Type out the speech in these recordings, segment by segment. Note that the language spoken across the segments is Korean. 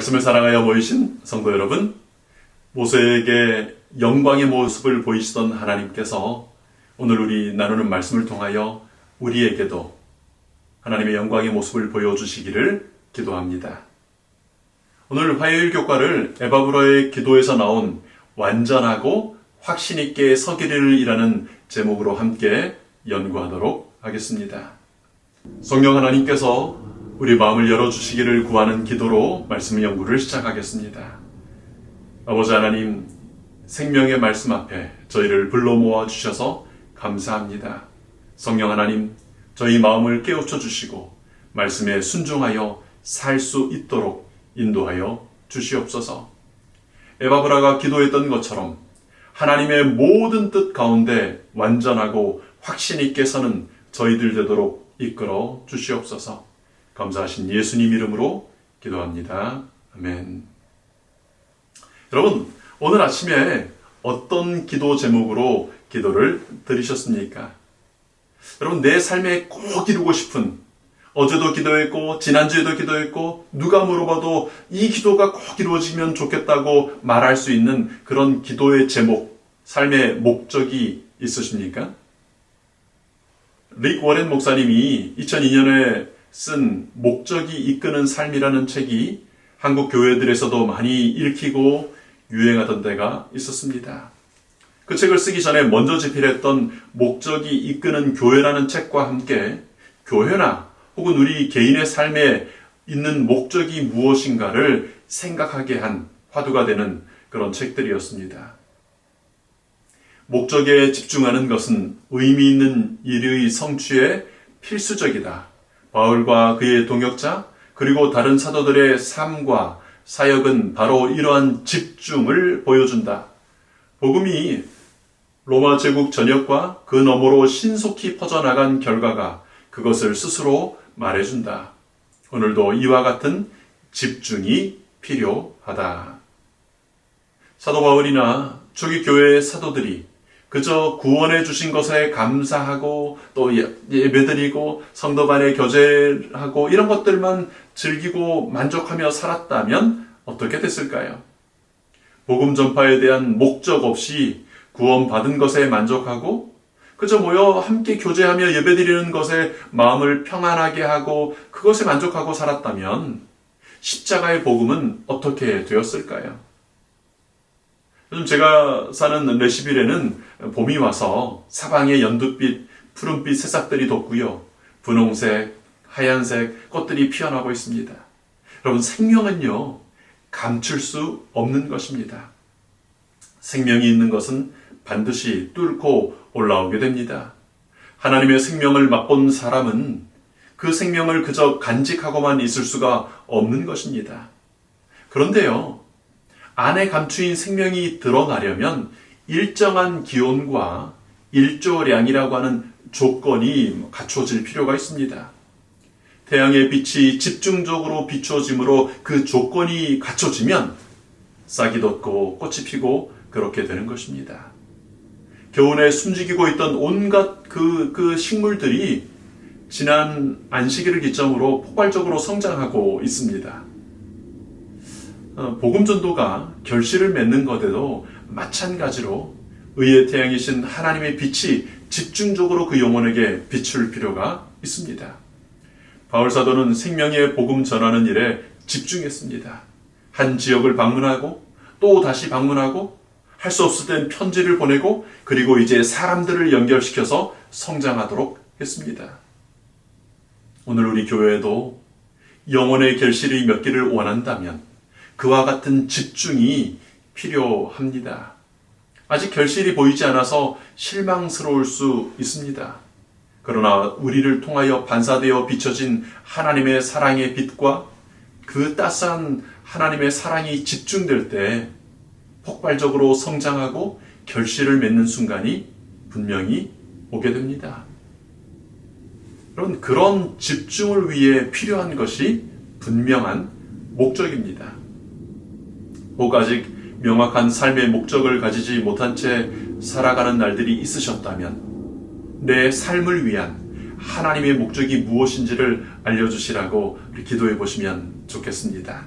말씀을 사랑하여 모이신 성도 여러분, 모세에게 영광의 모습을 보이시던 하나님께서 오늘 우리 나누는 말씀을 통하여 우리에게도 하나님의 영광의 모습을 보여주시기를 기도합니다. 오늘 화요일 교과를 에바브라의 기도에서 나온 완전하고 확신 있게 서기를 제목으로 함께 연구하도록 하겠습니다. 성령 하나님께서 우리 마음을 열어주시기를 구하는 기도로 말씀 연구를 시작하겠습니다. 아버지 하나님, 생명의 말씀 앞에 저희를 불러 모아 주셔서 감사합니다. 성령 하나님, 저희 마음을 깨우쳐 주시고 말씀에 순종하여 살 수 있도록 인도하여 주시옵소서. 에바브라가 기도했던 것처럼 하나님의 모든 뜻 가운데 완전하고 확신 있게 서는 저희들 되도록 이끌어 주시옵소서. 감사하신 예수님 이름으로 기도합니다. 아멘. 여러분, 오늘 아침에 어떤 기도 제목으로 기도를 드리셨습니까? 여러분, 내 삶에 꼭 이루고 싶은, 어제도 기도했고 지난주에도 기도했고 누가 물어봐도 이 기도가 꼭 이루어지면 좋겠다고 말할 수 있는 그런 기도의 제목, 삶의 목적이 있으십니까? 릭 워렌 목사님이 2002년에 쓴 목적이 이끄는 삶이라는 책이 한국 교회들에서도 많이 읽히고 유행하던 때가 있었습니다. 그 책을 쓰기 전에 먼저 집필했던 목적이 이끄는 교회라는 책과 함께 교회나 혹은 우리 개인의 삶에 있는 목적이 무엇인가를 생각하게 한 화두가 되는 그런 책들이었습니다. 목적에 집중하는 것은 의미 있는 일의 성취에 필수적이다. 바울과 그의 동역자 그리고 다른 사도들의 삶과 사역은 바로 이러한 집중을 보여준다. 복음이 로마 제국 전역과 그 너머로 신속히 퍼져나간 결과가 그것을 스스로 말해준다. 오늘도 이와 같은 집중이 필요하다. 사도 바울이나 초기 교회의 사도들이 그저 구원해 주신 것에 감사하고 또 예배드리고 성도 간에 교제하고 이런 것들만 즐기고 만족하며 살았다면 어떻게 됐을까요? 복음 전파에 대한 목적 없이 구원받은 것에 만족하고 그저 모여 함께 교제하며 예배드리는 것에 마음을 평안하게 하고 그것에 만족하고 살았다면 십자가의 복음은 어떻게 되었을까요? 요즘 제가 사는 레시빌에는 봄이 와서 사방에 연두빛, 푸른빛 새싹들이 돋고요. 분홍색, 하얀색 꽃들이 피어나고 있습니다. 여러분, 생명은요, 감출 수 없는 것입니다. 생명이 있는 것은 반드시 뚫고 올라오게 됩니다. 하나님의 생명을 맛본 사람은 그 생명을 그저 간직하고만 있을 수가 없는 것입니다. 그런데요, 안에 감추인 생명이 드러나려면 일정한 기온과 일조량이라고 하는 조건이 갖춰질 필요가 있습니다. 태양의 빛이 집중적으로 비추어지므로 그 조건이 갖춰지면 싹이 돋고 꽃이 피고 그렇게 되는 것입니다. 겨우내 숨죽이고 있던 온갖 그 식물들이 지난 안식일을 기점으로 폭발적으로 성장하고 있습니다. 복음 전도가 결실을 맺는 것에도 마찬가지로 의의 태양이신 하나님의 빛이 집중적으로 그 영혼에게 비출 필요가 있습니다. 바울 사도는 생명의 복음 전하는 일에 집중했습니다. 한 지역을 방문하고 또 다시 방문하고 할 수 없을 땐 편지를 보내고 그리고 이제 사람들을 연결시켜서 성장하도록 했습니다. 오늘 우리 교회에도 영혼의 결실이 맺기를 원한다면 그와 같은 집중이 필요합니다. 아직 결실이 보이지 않아서 실망스러울 수 있습니다. 그러나 우리를 통하여 반사되어 비춰진 하나님의 사랑의 빛과 그 따스한 하나님의 사랑이 집중될 때 폭발적으로 성장하고 결실을 맺는 순간이 분명히 오게 됩니다. 여러분, 그런 집중을 위해 필요한 것이 분명한 목적입니다. 혹 아직 명확한 삶의 목적을 가지지 못한 채 살아가는 날들이 있으셨다면 내 삶을 위한 하나님의 목적이 무엇인지를 알려주시라고 기도해 보시면 좋겠습니다.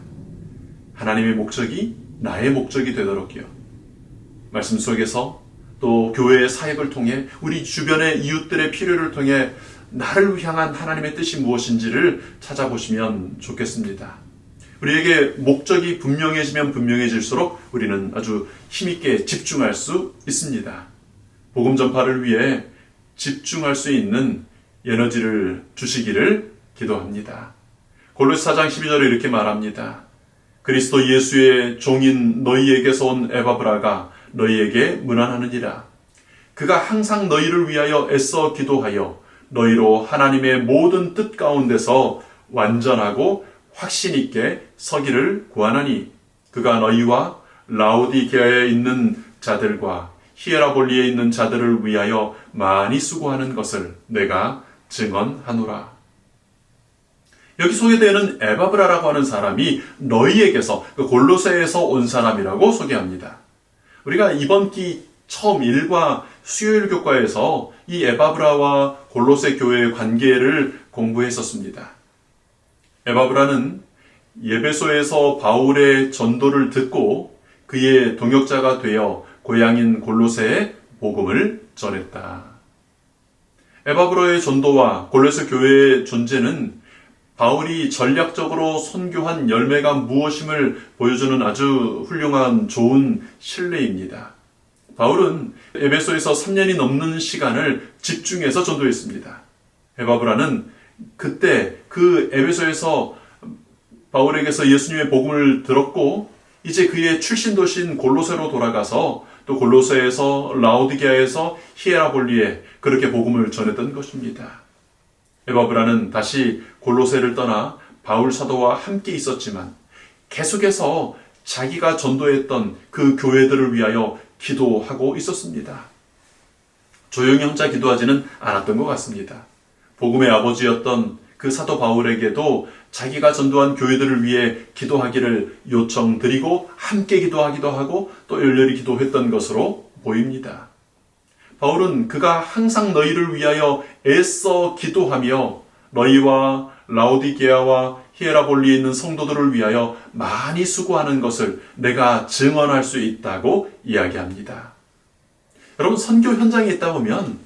하나님의 목적이 나의 목적이 되도록요. 말씀 속에서 또 교회의 사역을 통해 우리 주변의 이웃들의 필요를 통해 나를 향한 하나님의 뜻이 무엇인지를 찾아보시면 좋겠습니다. 우리에게 목적이 분명해지면 분명해질수록 우리는 아주 힘있게 집중할 수 있습니다. 복음 전파를 위해 집중할 수 있는 에너지를 주시기를 기도합니다. 골로새 4장 12절에 이렇게 말합니다. 그리스도 예수의 종인 너희에게서 온 에바브라가 너희에게 문안하느니라. 그가 항상 너희를 위하여 애써 기도하여 너희로 하나님의 모든 뜻 가운데서 완전하고 확신 있게 서기를 구하나니 그가 너희와 라오디게아에 있는 자들과 히에라볼리에 있는 자들을 위하여 많이 수고하는 것을 내가 증언하노라. 여기 소개되는 에바브라라고 하는 사람이 너희에게서 골로새에서 온 사람이라고 소개합니다. 우리가 이번 기 처음 1과 수요일 교과에서 이 에바브라와 골로새 교회의 관계를 공부했었습니다. 에바브라는 예배소에서 바울의 전도를 듣고 그의 동역자가 되어 고향인 골로새에 복음을 전했다. 에바브라의 전도와 골로새 교회의 존재는 바울이 전략적으로 선교한 열매가 무엇임을 보여주는 아주 훌륭한 좋은 신뢰입니다. 바울은 에베소에서 3년이 넘는 시간을 집중해서 전도했습니다. 에바브라는 그때 그 에베소에서 바울에게서 예수님의 복음을 들었고 이제 그의 출신 도시인 골로새로 돌아가서 또 골로새에서 라오디게아에서 히에라볼리에 그렇게 복음을 전했던 것입니다. 에바브라는 다시 골로새를 떠나 바울 사도와 함께 있었지만 계속해서 자기가 전도했던 그 교회들을 위하여 기도하고 있었습니다. 조용히 혼자 기도하지는 않았던 것 같습니다. 복음의 아버지였던 그 사도 바울에게도 자기가 전도한 교회들을 위해 기도하기를 요청드리고 함께 기도하기도 하고 또 열렬히 기도했던 것으로 보입니다. 바울은 그가 항상 너희를 위하여 애써 기도하며 너희와 라오디게아와 히에라볼리에 있는 성도들을 위하여 많이 수고하는 것을 내가 증언할 수 있다고 이야기합니다. 여러분, 선교 현장에 있다 보면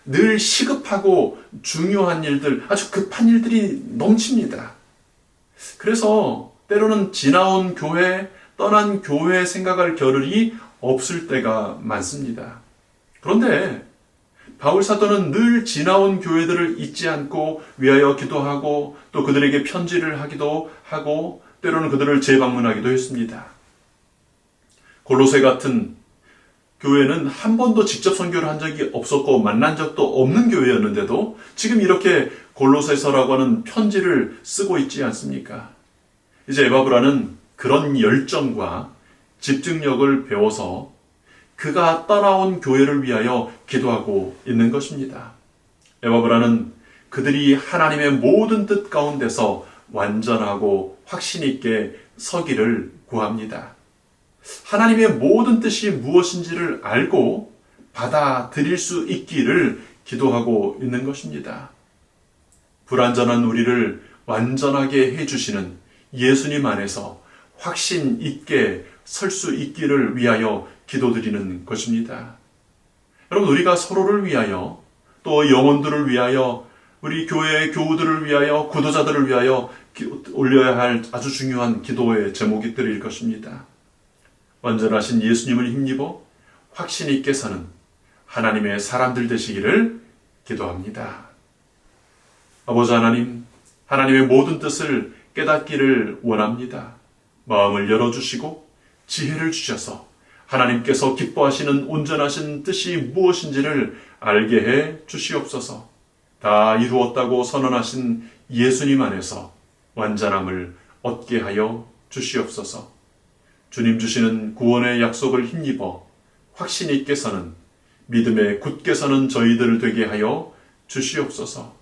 늘 시급하고 중요한 일들, 아주 급한 일들이 넘칩니다. 그래서 때로는 지나온 교회, 떠난 교회 생각할 겨를이 없을 때가 많습니다. 그런데 바울 사도는 늘 지나온 교회들을 잊지 않고 위하여 기도하고 또 그들에게 편지를 하기도 하고 때로는 그들을 재방문하기도 했습니다. 골로새 같은 교회는 한 번도 직접 선교를 한 적이 없었고 만난 적도 없는 교회였는데도 지금 이렇게 골로새서라고 하는 편지를 쓰고 있지 않습니까? 이제 에바브라는 그런 열정과 집중력을 배워서 그가 떠나온 교회를 위하여 기도하고 있는 것입니다. 에바브라는 그들이 하나님의 모든 뜻 가운데서 완전하고 확신 있게 서기를 구합니다. 하나님의 모든 뜻이 무엇인지를 알고 받아들일 수 있기를 기도하고 있는 것입니다. 불완전한 우리를 완전하게 해주시는 예수님 안에서 확신 있게 설 수 있기를 위하여 기도드리는 것입니다. 여러분, 우리가 서로를 위하여 또 영혼들을 위하여 우리 교회의 교우들을 위하여 구도자들을 위하여 올려야 할 아주 중요한 기도의 제목들일 것입니다. 완전하신 예수님을 힘입어 확신 있게 사는 하나님의 사람들 되시기를 기도합니다. 아버지 하나님, 하나님의 모든 뜻을 깨닫기를 원합니다. 마음을 열어주시고 지혜를 주셔서 하나님께서 기뻐하시는 온전하신 뜻이 무엇인지를 알게 해 주시옵소서. 다 이루었다고 선언하신 예수님 안에서 완전함을 얻게 하여 주시옵소서. 주님 주시는 구원의 약속을 힘입어 확신 있게 서는 믿음에 굳게 서는 저희들 되게 하여 주시옵소서.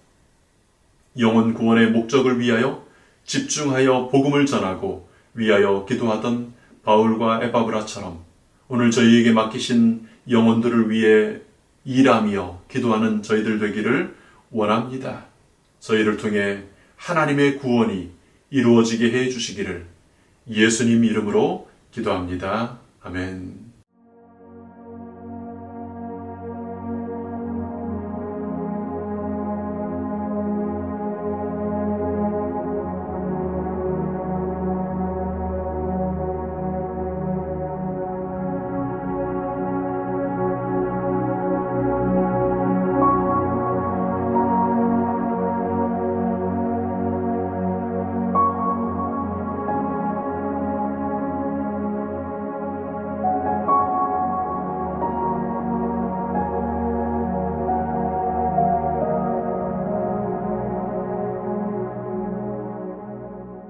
영혼 구원의 목적을 위하여 집중하여 복음을 전하고 위하여 기도하던 바울과 에바브라처럼 오늘 저희에게 맡기신 영혼들을 위해 일하며 기도하는 저희들 되기를 원합니다. 저희를 통해 하나님의 구원이 이루어지게 해 주시기를 예수님 이름으로 기도합니다. 아멘.